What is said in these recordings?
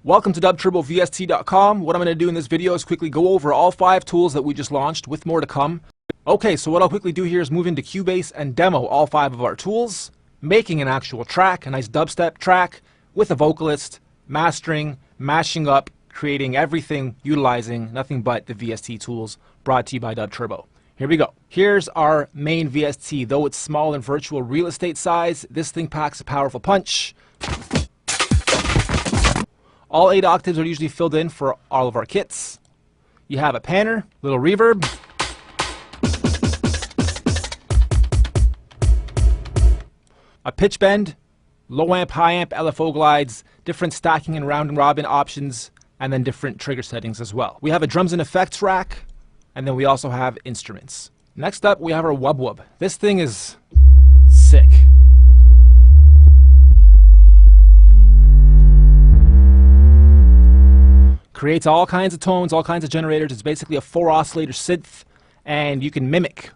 Welcome to DubTurboVST.com. What I'm going to do in this video is quickly go over all 5 tools that we just launched, with more to come. Okay, so what I'll quickly do here is move into Cubase and demo all 5 of our tools, making an actual track, a nice dubstep track, with a vocalist, mastering, mashing up, creating everything utilizing nothing but the VST tools, brought to you by DubTurbo. Here we go. Here's our main VST. Though it's small in virtual real estate size, this thing packs a powerful punch. All 8 octaves are usually filled in for all of our kits. You have a panner, little reverb, a pitch bend, low amp, high amp, LFO glides, different stacking and round and robin options, and then different trigger settings as well. We have a drums and effects rack, and then we also have instruments. Next up, we have our wub wub. This thing is sick. Creates all kinds of tones, all kinds of generators. It's basically a 4 oscillator synth, and you can mimic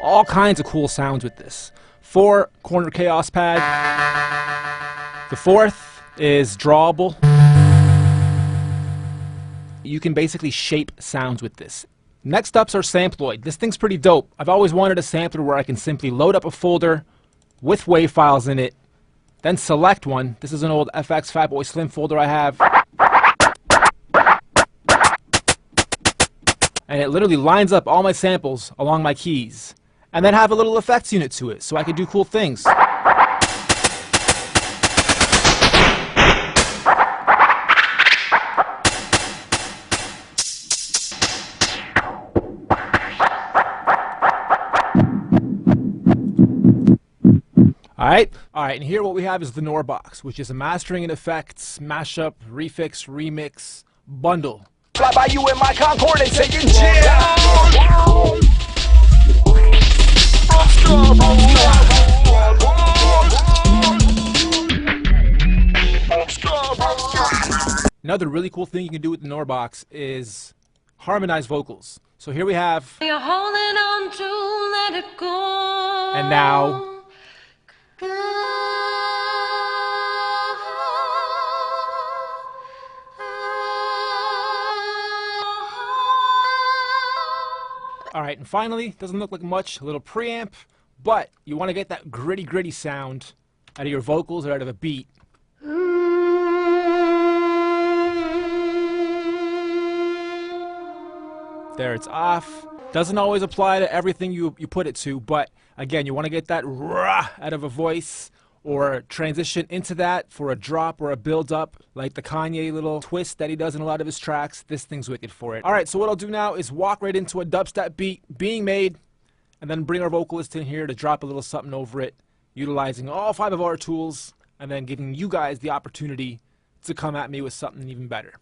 all kinds of cool sounds with this. 4 corner chaos pad. The 4th is drawable. You can basically shape sounds with this. Next up's our Samploid. This thing's pretty dope. I've always wanted a sampler where I can simply load up a folder with WAV files in it, then select one. This is an old FX Fatboy Slim folder I have. And it literally lines up all my samples along my keys. And then have a little effects unit to it so I can do cool things. Alright, and here what we have is the NOR box, which is a mastering and effects, mashup, refix, remix, bundle. Fly by you in my Concorde and taking yeah. Another really cool thing you can do with the NOR box is harmonize vocals. So here we have, you're holding on to let it go. And now, alright, and finally, doesn't look like much, a little preamp, but you want to get that gritty sound out of your vocals or out of a beat. There, it's off. Doesn't always apply to everything you put it to, but again, you want to get that rah out of a voice, or transition into that for a drop or a build up, like the Kanye little twist that he does in a lot of his tracks. This thing's wicked for it. Alright, so what I'll do now is walk right into a dubstep beat being made, and then bring our vocalist in here to drop a little something over it, utilizing all 5 of our tools, and then giving you guys the opportunity to come at me with something even better.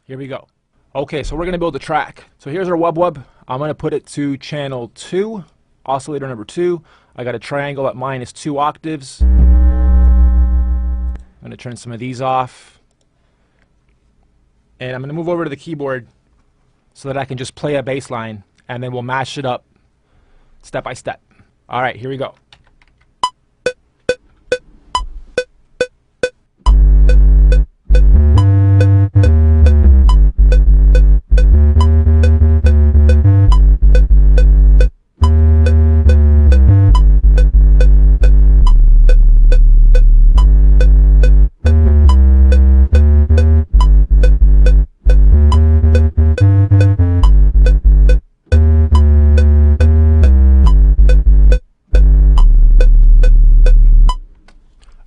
Here we go. Okay, so we're going to build a track. So here's our wub wub. I'm going to put it to channel 2, oscillator number 2. I got a triangle at -2 octaves. I'm going to turn some of these off. And I'm going to move over to the keyboard so that I can just play a bass line, and then we'll mash it up step by step. All right, here we go.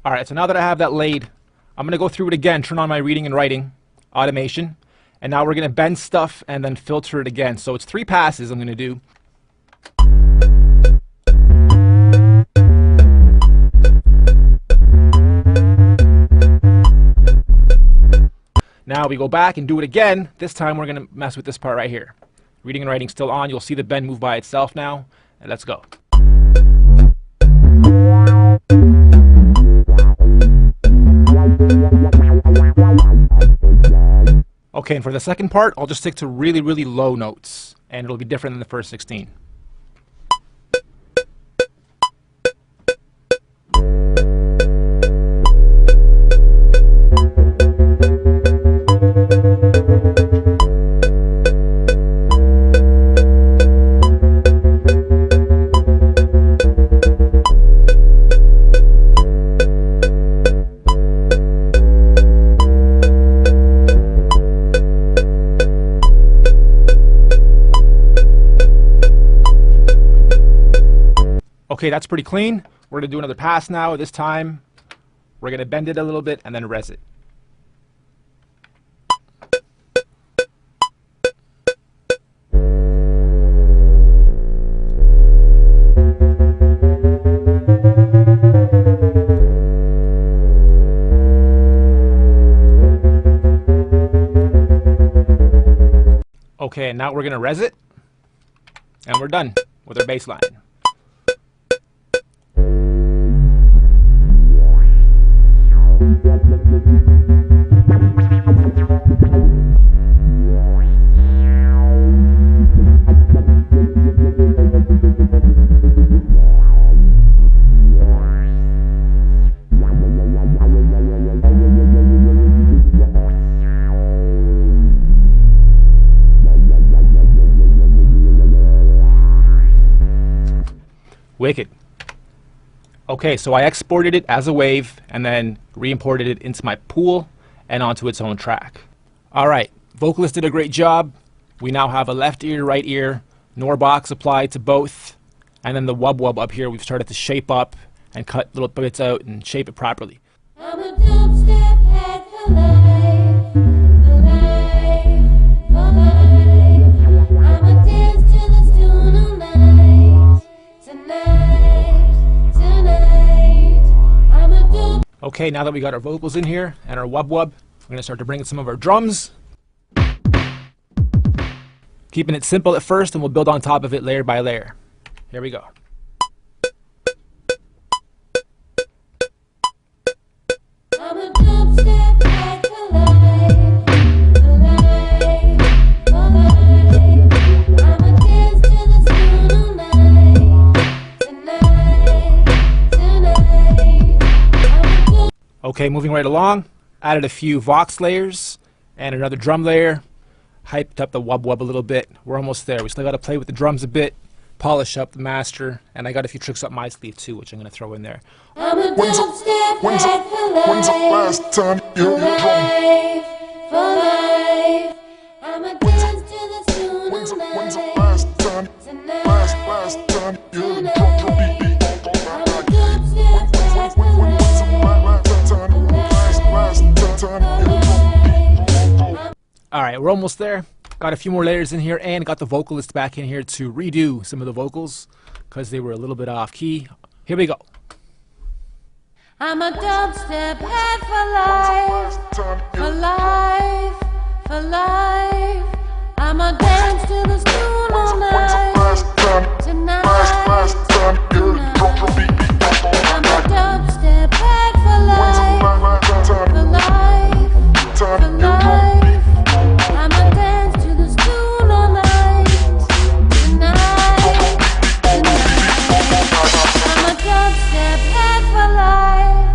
Alright, so now that I have that laid, I'm going to go through it again, turn on my reading and writing automation, and now we're going to bend stuff and then filter it again. So it's 3 passes I'm going to do. Now we go back and do it again. This time we're going to mess with this part right here. Reading and writing still on. You'll see the bend move by itself now. And let's go. Okay, and for the second part, I'll just stick to really, really low notes, and it'll be different than the first 16. Okay, that's pretty clean. We're gonna do another pass now. This time, we're gonna bend it a little bit and then res it. Okay, now we're gonna res it, and we're done with our bass line. Wicked. Okay, so I exported it as a wave and then re-imported it into my pool and onto its own track. Alright, vocalist did a great job. We now have a left ear, right ear, Norbox applied to both, and then the wub wub up here we've started to shape up and cut little bits out and shape it properly. I'm a dubstep head for life, for life, for life. I'm a dance to this tune all night, tonight, tonight. I'm a dub. Okay, now that we got our vocals in here and our wub wub, we're gonna start to bring in some of our drums. Keeping it simple at first, and we'll build on top of it layer by layer. Here we go. I'm a dubstep head for life, for life, for life. I'm a dance to this tune all night, tonight, tonight. I'm a dub. Okay, moving right along, added a few Vox layers and another drum layer, hyped up the wub wub a little bit. We're almost there. We still got to play with the drums a bit, polish up the master, and I got a few tricks up my sleeve too, which I'm going to throw in there. I'm a dubstep When's head for life, the last time you for hit your drum? life, for life. I'm a dance to this tune When's all the night, last time, tonight, last time you hit your drum beat beat? I'm a dubstep head for life, Last time you hit your drum beat. Alright, we're almost there. Got a few more layers in here and got the vocalist back in here to redo some of the vocals because they were a little bit off key. Here we go. I'm a dubstep head for life, for life, for life. I'm a dance to this tune all night, tonight, I'm a dubstep head for life, for life, for life. I'm a dance to this tune all night, tonight, tonight. I'm a dubstep head for life.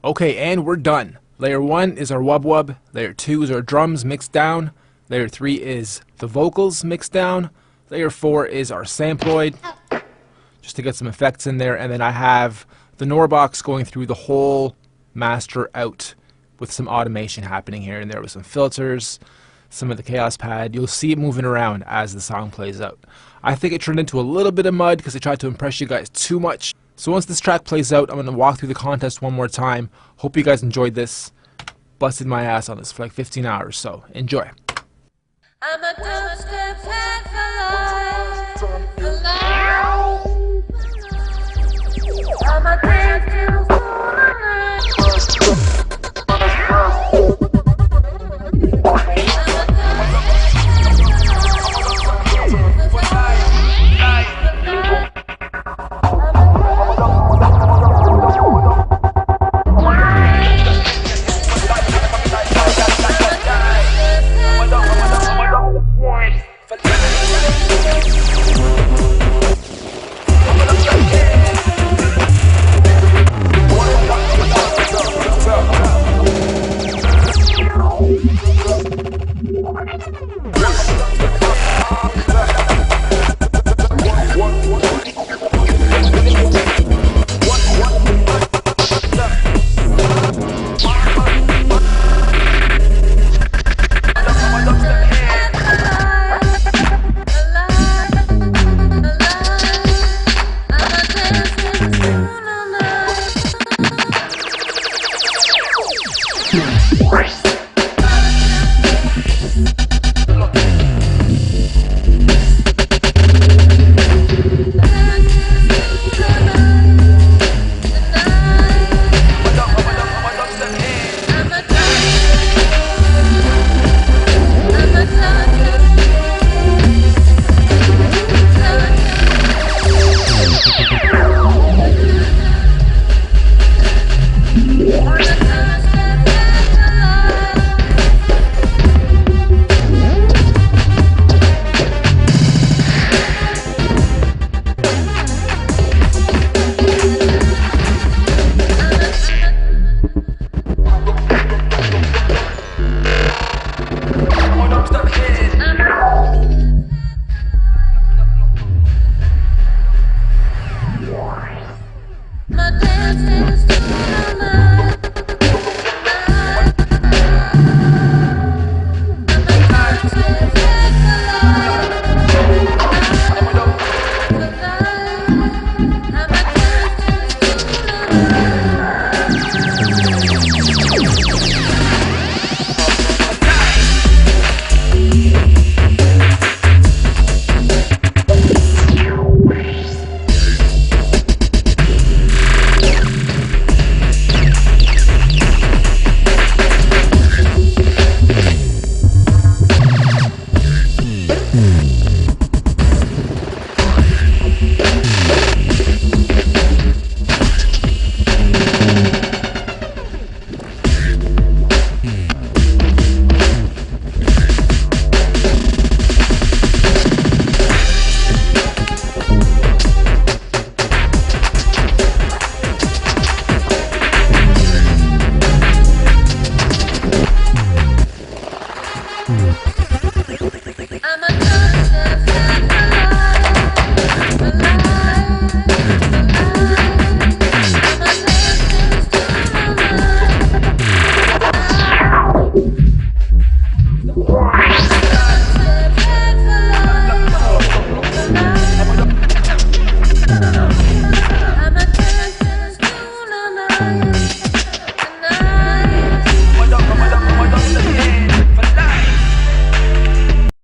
Okay, and we're done. Layer 1 is our wub wub, layer 2 is our drums mixed down, layer 3 is the vocals mixed down, layer 4 is our samploid, just to get some effects in there, and then I have the Norbox going through the whole master out with some automation happening here and there with some filters, some of the chaos pad. You'll see it moving around as the song plays out. I think it turned into a little bit of mud because I tried to impress you guys too much. So once this track plays out, I'm going to walk through the contest one more time. Hope you guys enjoyed this. Busted my ass on this for like 15 hours, so enjoy. I'm a dubstep head for life, for life. I'm a dance to the tune all night. I'm a dancer for life, I'm a dancing stone all night.